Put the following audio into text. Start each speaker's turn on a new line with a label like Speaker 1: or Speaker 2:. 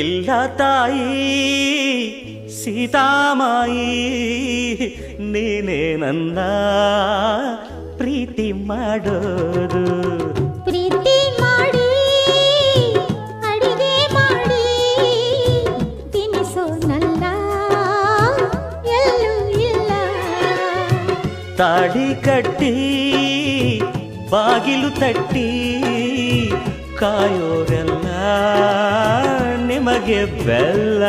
Speaker 1: ಇಲ್ಲ ತಾಯಿ ಸೀತಾಮಾಯಿ, ನೀನೇ ನನ್ನ ಪ್ರೀತಿ ಮಾಡೋದು.
Speaker 2: ಪ್ರೀತಿ ಮಾಡಿ ಅಡಿಗೆ ಮಾಡಿ ತಿನಿಸೋನಲ್ಲ ಎಲ್ಲೂ ಇಲ್ಲ.
Speaker 1: ತಾಳಿ ಕಟ್ಟಿ ಬಾಗಿಲು ತಟ್ಟಿ ಕಾಯೋರೆಲ್ಲ ನಿಮಗೆ ಬೆಲ್ಲ.